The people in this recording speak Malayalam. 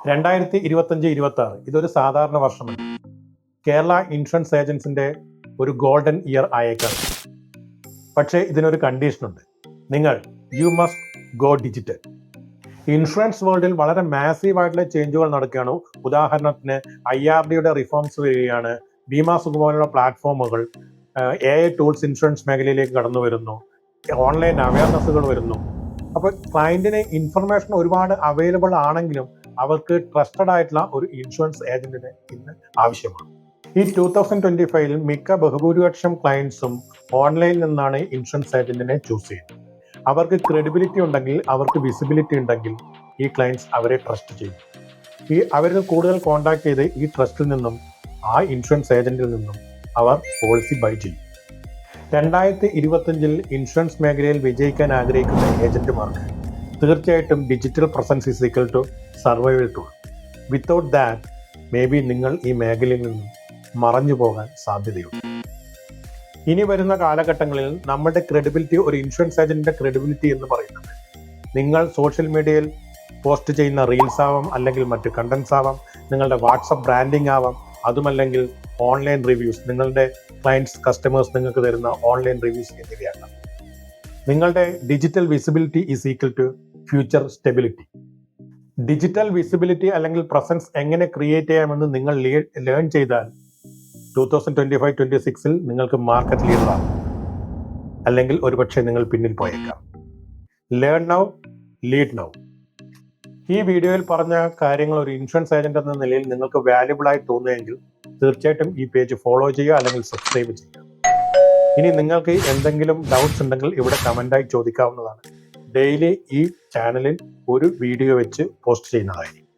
2025-26 ഇതൊരു സാധാരണ വർഷമല്ല. കേരള ഇൻഷുറൻസ് ഏജൻസിന്റെ ഒരു ഗോൾഡൻ ഇയർ ആയേക്കാണ്. പക്ഷേ ഇതിനൊരു കണ്ടീഷനുണ്ട്. നിങ്ങൾ മസ്റ്റ് ഗോ ഡിജിറ്റൽ. ഇൻഷുറൻസ് വേൾഡിൽ വളരെ മാസീവ് ആയിട്ടുള്ള ചേഞ്ചുകൾ നടക്കുകയാണ്. ഉദാഹരണത്തിന് IRDയുടെ റിഫോംസ് വരികയാണ്. ബീമാ സുഖ പോലുള്ള പ്ലാറ്റ്ഫോമുകൾ, AI ടൂൾസ് ഇൻഷുറൻസ് മേഖലയിലേക്ക് കടന്നു വരുന്നു. ഓൺലൈൻ അവയർനെസ്സുകൾ വരുന്നു. അപ്പോൾ ക്ലയന്റിന് ഇൻഫർമേഷൻ ഒരുപാട് അവൈലബിൾ ആണെങ്കിലും അവർക്ക് ട്രസ്റ്റഡ് ആയിട്ടുള്ള ഒരു ഇൻഷുറൻസ് ഏജന്റിന് ഇന്ന് ആവശ്യമാണ്. ഈ 2025 മിക്ക ബഹുഭൂരിപക്ഷം ക്ലയൻസും ഓൺലൈനിൽ നിന്നാണ് ഇൻഷുറൻസ് ഏജന്റിനെ ചൂസ് ചെയ്യുന്നത്. അവർക്ക് ക്രെഡിബിലിറ്റി ഉണ്ടെങ്കിൽ, അവർക്ക് വിസിബിലിറ്റി ഉണ്ടെങ്കിൽ ഈ ക്ലയൻസ് അവരെ ട്രസ്റ്റ് ചെയ്യും. അവർക്ക് കൂടുതൽ കോൺടാക്ട് ചെയ്ത് ഈ ട്രസ്റ്റിൽ നിന്നും ആ ഇൻഷുറൻസ് ഏജന്റിൽ നിന്നും അവർ പോളിസി ബൈ ചെയ്യും. 2025 ഇൻഷുറൻസ് മേഖലയിൽ വിജയിക്കാൻ ആഗ്രഹിക്കുന്ന ഏജന്റുമാർക്ക് തീർച്ചയായിട്ടും digital presence is equal to survival tool. Without that may be നിങ്ങൾ ഈ മേഖലയിൽ നിന്നും മറഞ്ഞു പോകാൻ സാധ്യതയുണ്ട്. ഇനി വരുന്ന കാലഘട്ടങ്ങളിൽ നമ്മുടെ ക്രെഡിബിലിറ്റി, ഒരു ഇൻഷുറൻസ് ഏജന്റിന്റെ ക്രെഡിബിലിറ്റി എന്ന് പറയുന്നത് നിങ്ങൾ സോഷ്യൽ മീഡിയയിൽ പോസ്റ്റ് ചെയ്യുന്ന റീൽസ് ആവാം, അല്ലെങ്കിൽ മറ്റ് കണ്ടന്റ്സ് ആവാം, നിങ്ങളുടെ വാട്സപ്പ് ബ്രാൻഡിംഗ് ആവാം, അതുമല്ലെങ്കിൽ ഓൺലൈൻ റിവ്യൂസ്, നിങ്ങളുടെ ക്ലയൻറ്റ്സ് കസ്റ്റമേഴ്സ് നിങ്ങൾക്ക് തരുന്ന ഓൺലൈൻ റിവ്യൂസ് എന്നിവയാണ്. നിങ്ങളുടെ digital visibility is equal to future stability. Digital visibility അല്ലെങ്കിൽ പ്രസൻസ് എങ്ങനെ ക്രിയേറ്റ് ചെയ്യാമെന്ന് നിങ്ങൾ ലേൺ ചെയ്താൽ 2025-26 നിങ്ങൾക്ക് മാർക്കറ്റ് ലീഡർ ആകും. അല്ലെങ്കിൽ ഒരുപക്ഷെ നിങ്ങൾ പിന്നിൽ പോയേക്കാം. Learn now, lead now. ഈ വീഡിയോയിൽ പറഞ്ഞ കാര്യങ്ങൾ ഒരു ഇൻഷുറൻസ് ഏജന്റ് എന്ന നിലയിൽ നിങ്ങൾക്ക് വാല്യുബിൾ ആയി തോന്നുമെങ്കിൽ തീർച്ചയായിട്ടും ഈ പേജ് ഫോളോ ചെയ്യുക, അല്ലെങ്കിൽ സബ്സ്ക്രൈബ് ചെയ്യുക. ഇനി നിങ്ങൾക്ക് എന്തെങ്കിലും ഡൗട്ട്സ് ഉണ്ടെങ്കിൽ ഇവിടെ കമന്റായി ചോദിക്കാവുന്നതാണ്. ഡെയിലി ഈ ചാനലിൽ ഒരു വീഡിയോ വെച്ച് പോസ്റ്റ് ചെയ്യുന്നതായിരിക്കും.